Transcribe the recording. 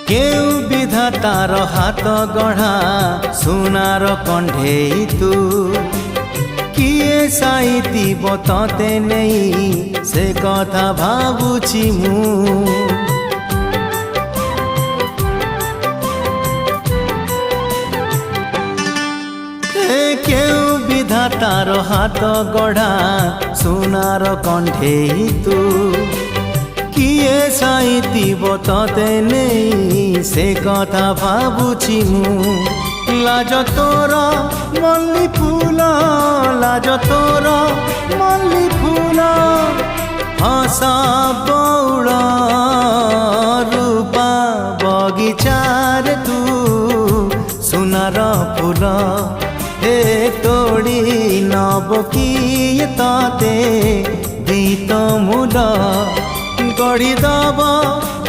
केउ विधातार हाथ गढ़ा सुनार कंढेई तू किए साइतिब तते नहीं से कथा भाबुछि मु केउ विधातार हाथ गढ़ा सुनार कंढेई तू किए साइतिब तते नहीं से कथा भाबुछि मु लाज तोर मल्ली फूल लाज तोर मल्ली फूल हसा बौल रूपा बगीचार तू सुनार फूल हे तोड़ी नब किए तते दीत मूल गढ़ी दब